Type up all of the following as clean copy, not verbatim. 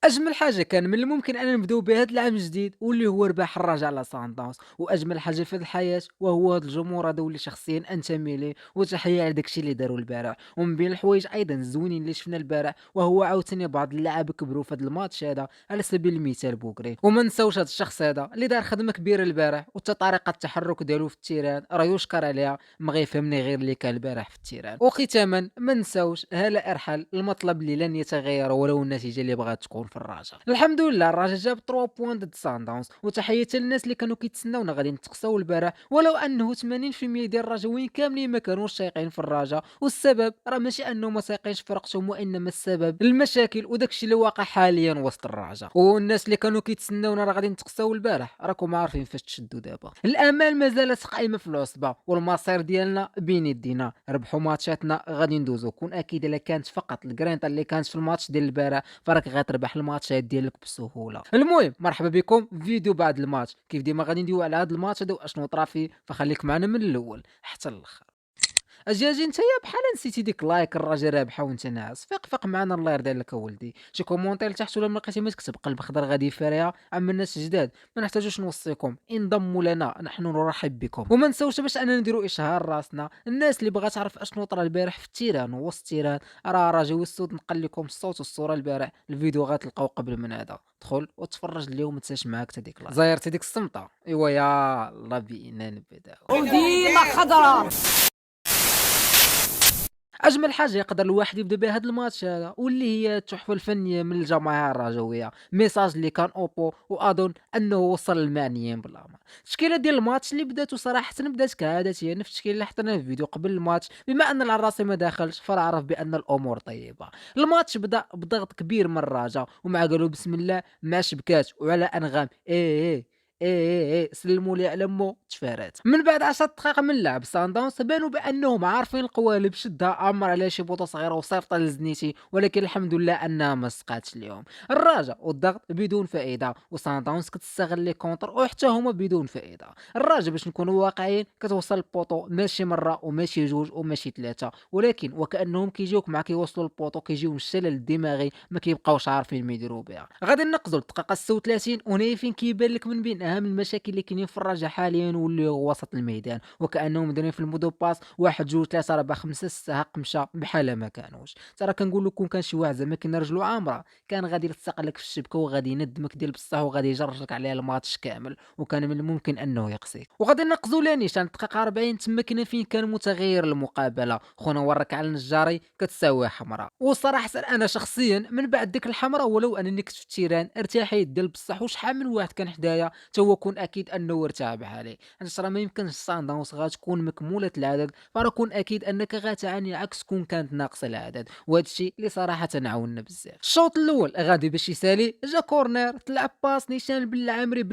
أجمل حاجة كان من الممكن أن نبداو بها هاد العام الجديد واللي هو رباح الرجاء على سان داونز، وأجمل حاجة في هاد الحياة وهو هاد الجمهور هذا واللي شخصيا أنتمي ليه، وتحية على داكشي اللي داروا البارح. ومن بين الحوايج أيضا الزوينين اللي شفنا البارح وهو عاوتاني بعض اللاعب كبروا في هاد الماتش هذا، على سبيل المثال بوكري. وما نساوش هاد الشخص هذا اللي دار خدمة كبيرة البارح، وحتى طريقة التحرك ديالو في التيران راه يشكر عليها، ما غيفهمني غير اللي كان البارح في التيران. وختاما ما نساوش هالة إرحال، المطلب اللي لن يتغير ولو النتيجة اللي بغات تكون في الرجاء. الحمد لله الرجاء جاب 3 بوان ضد سان داونز، وتحية للناس اللي كانوا كيتسناونا غادي نتقصاو البارح، ولو انه 80% ديال الرجاويين كاملين ما كانوش سايقين في الرجاء. والسبب راه ماشي انه ما سايقينش في فرقتهم، وانما السبب المشاكل وداكشي اللي واقع حاليا وسط الرجاء. والناس اللي كانوا كيتسناونا راه غادي نتقصاو البارح راكم عارفين فاش تشدوا دابا. الامال ما زالت قائمه في العصبه، والمصير ديالنا بين يدينا. ربحوا ماتشاتنا غادي ندوزو. كون اكيد الا كانت فقط الجرينتا اللي كانت في الماتش ديال البارح فراك غتربح الماتشات ديالك بسهوله. المهم مرحبا بكم في فيديو بعد الماتش. كيف ديما غادي ندويو على هذا الماتش هذا واشنو طرا فيه، فخليك معنا من الاول حتى الاخر. اجي نتايا بحال نسيتي ديك لايك الراجل رابحه وانت ناعس. فيق معنا الله يرضي عليك اولدي. شي كومونتير لتحت ولا ما لقيتي ما تكتب قلب خضر غادي فارها. اما الناس الجداد ما نحتاجوش نوصيكم، انضموا لنا نحن نرحب بكم. وما نساوش باش اننا نديروا اشهار راسنا. الناس اللي بغات تعرف اشنو طرا البارح في التيران ووسط التيران راه راجي والسود نقل لكم الصوت والصوره البارح. الفيديو غتلقاو قبل من هذا. دخل وتفرج اليوم تنساش معاك تا ديك لايك زايرتي ديك الصمته. ايوا يا الله بينا نبداو. وديما خضرا. اجمل حاجه يقدر الواحد يبدا بها هذا الماتش هذا واللي هي التحفه الفنيه من الجماهير الرجويه. ميساج اللي كان اوبو، واظن انه وصل للمعنيين بالامر. التشكيله ديال الماتش اللي بداتو صراحه بدات كعادتها نفس التشكيله اللي حطيناها في الفيديو قبل الماتش. بما ان العراسي ما داخلش فعرف بان الامور طيبه. الماتش بدا بضغط كبير من الرجاء، ومع قالوا بسم الله مع شبكات وعلى انغام سلموا لي على مو تفارات. من بعد 10 دقائق من اللعب سان داونز بانوا بانهم عارفين القوالب. شدها امر على شي بوطه صغيره وصيفطها لزنيتي، ولكن الحمد لله انها ما سقاتش اليوم. الرجاء والضغط بدون فائده، وسان داونز كتستغل لي كونتر وحتى هما بدون فائده. الرجاء باش نكونوا واقعيين كتوصل البوطو ماشي مره وماشي جوج وماشي ثلاثه، ولكن وكانهم كيجيوك مع كيوصلوا البوطو كيجيو الشلل الدماغي ما كيبقاوش عارفين ما يديروا بها. غادي نقزوا الدقيقه 36 وهنا فين كيبان لك من بين اهم المشاكل اللي كاينين في الرجاء حاليا واللي هو وسط الميدان. وكانهم دايرين في المودو باس 1 2 3 4 5 6 هاك مشى بحال ما كانوش. ترى كنقول لكم كان شي واحد زعما كاين رجلو عامره كان غادي يلصق لك في الشبكه وغادي يندمك ديال بصح وغادي يجرجك عليها الماتش كامل، وكان من الممكن انه يقصيك. وغادي نقزوا لانيشان الدقيقه 40 تما كاين فين كان متغير المقابله. خونا ورك على النجاري كتساوي حمراء. وصراحه انا شخصيا من بعد ديك الحمراء ولو انني كنت في التيران ارتاحيت ديال بصح. وشحال من واحد كان حدايا تا هو كون اكيد انه ارتاح بحالي. حيت راه ما يمكنش الصان داونس غتكون مكموله العدد، فراه كون اكيد انك غتعاني عكس كون كانت ناقصه العدد. وهذا الشيء اللي صراحه عاوننا بزاف. الشوط الاول غادي باش يسالي جا كورنر تلعب باس نيشان بالعمري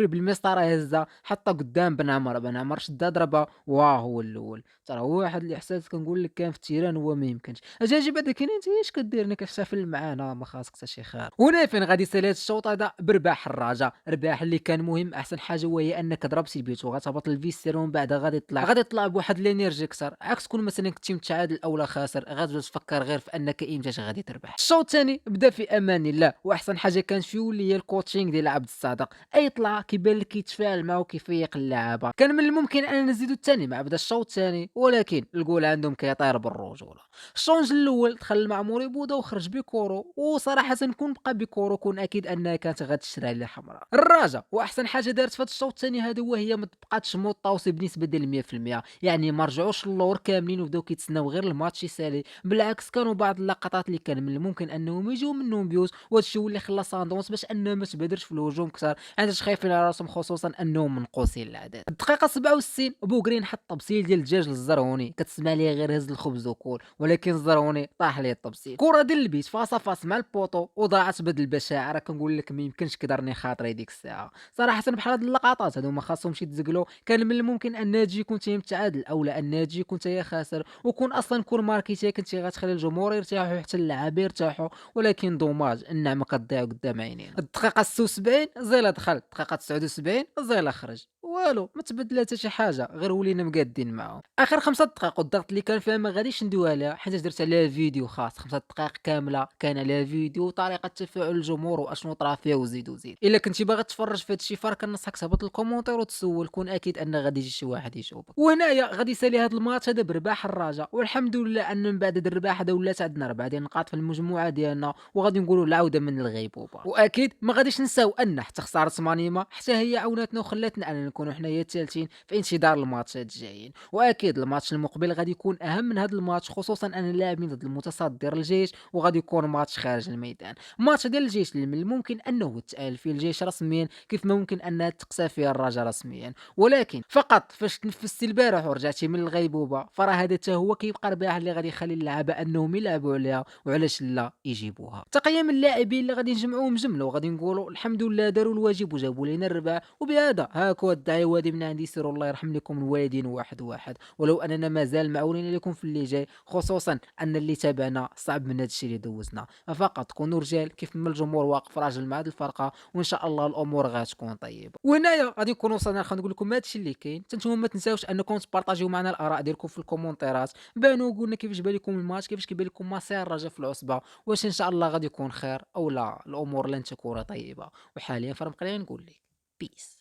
بالمسطره هزه حتى قدام بن عمر شدا ضربه واه هو الاول. ترى هو واحد الاحساس كنقول لك كان في التيران هو ما يمكنش. اجي بعد كاين انت اش كدير كتحتفل معانا ما خاصك حتى شي خير. هنا فين غادي يسالي هاد الشوط هذا برباح الرجاء. رباح اللي كان مهم. احسن حاجه وهي انك ضرب سيبيتو غتهبط الفيستير ومن بعد غادي يطلع بواحد لينيرجي اكثر. عكس كون مثلا كنتي متعادل او لا خاسر غادي تفكر غير في انك امتى غادي تربح. الشوط الثاني بدا في امان الله، واحسن حاجه كانت فيه اللي هي الكوتشينغ ديال عبد الصادق. اي طلع كيبان لك كيتفاعل معاه وكيفيق اللعابه. كان من الممكن اننا نزيدو الثاني مع بدا الشوط الثاني، ولكن الجول عندهم كيطير بالرجوله. الشونج الاول دخل المعموري بودا وخرج بكورو، وصراحه كون بقى بكورو كون اكيد انها كانت غتشرى على حمراء. الرجاء واحسن حاجه دارت في هذا الشوط الثاني هذا هي ما تبقاتش موطاوسي بنسبه ديال 100%. يعني ما رجعوش للور كاملين وبداو كيتسناو غير الماتش يسالي. بالعكس كانوا بعض اللقطات اللي كان من الممكن انهم يجيو منهم بيوز، وهذا الشيء اللي خلى ساندونس باش انها ما تبادرش في الهجوم كثر، علاش خايفين على راسهم خصوصا انهم منقوصين الاعداد. الدقيقه 67 بوغرين حط تبصيل ديال الدجاج للزرعوني. كتسمع ليه غير هز الخبز وكول، ولكن الزرعوني طاح ليه التبصيل. كره ديال البيت فاصا فاس مع البوطو وضاعت بدل البشاعه. راه كنقول لك ما يمكنش كدرني خاطري ديك الساعه. صراحه بحال هاد اللقطات هادو ما خاصهمش يتزقلوا. كان من الممكن ان تجي كنت متعادل او لا ان تجي كنت خاسر، وكون اصلا كون ماركيتي كنتي غتخلي الجمهور يرتاحوا حتى اللعابه يرتاحوا. ولكن دوماج النعمه كتضيع قدام عينينا. الدقيقه 76 زيلا دخل، الدقيقه 79 زيلا خرج. والو ما تبدل حتى شي حاجه، غير ولينا مقادين معاهم. اخر 5 دقائق والضغط اللي كان فيها ما غاديش ندوي عليها حيت درت عليها فيديو خاص، 5 دقائق كامله كان عليها فيديو وطريقه تفاعل الجمهور واشنو طرا فيها وزيد وزيد. الا كنتي باغي تفرج في هذا الشيء فكنصحك تهبط الكومونتير وتسول، كون اكيد ان غادي يجي شي واحد يشوفك. وهنايا غادي يسالي هذا الماتش هذا برباح الرجاء، والحمد لله ان من بعد هذا الرباح هذا ولات عندنا 4 نقاط في المجموعه ديالنا، وغادي نقولوا العوده من الغيبوبه. واكيد ما غاديش نساو ان حتى خساره مانيما حتى هي عاوناتنا وخلاتنا ان نكونوا حنايا الثالثين في انتظار الماتشات الجايين. واكيد الماتش المقبل غادي يكون اهم من هذا الماتش، خصوصا ان اللاعبين ضد المتصدر الجيش، وغادي يكون ماتش خارج الميدان. ماتش ديال الجيش اللي من الممكن انه يتأهل فيه الجيش رسميا، كيف ما ممكن انها تقسى فيها الرجاء رسميا. ولكن فقط فاش تنفستي البارح ورجعتي من الغيبوبه، فراه هذا حتى هو كيبقى رباح اللي غادي يخلي اللعابه انهم يلعبوا عليها، وعلاش لا يجيبوها. تقييم اللاعبين اللي غادي نجمعوهم جمله وغادي نقولوا الحمد لله داروا الواجب وجابوا لنا الرباح. وبهذا هاكو الدعوه هذه من عندي، سيروا الله يرحم لكم الوالدين واحد واحد، ولو اننا مازال معولين لكم في اللي جاي، خصوصا ان اللي تابعنا صعب من هذا الشيء اللي دوزنا. فقط كونوا رجال كيف ما الجمهور واقف راجل مع هذه الفرقه، وان شاء الله الامور غتكون طيبه. وهنايا غادي نكون وصلنا، خلينا نقول لكم هذا الشيء اللي كاين. نتوما ما تنساوش انكم تبارطاجيو معنا الاراء ديالكم في الكومونتيرات، بانوا قولنا كيفاش بان لكم الماتش، كيفاش كيبان لكم مسير الرجاء في العصبه، واش ان شاء الله غادي يكون خير او لا الامور لن تكون طيبه. وحاليا فرمقني نقول لك بيس.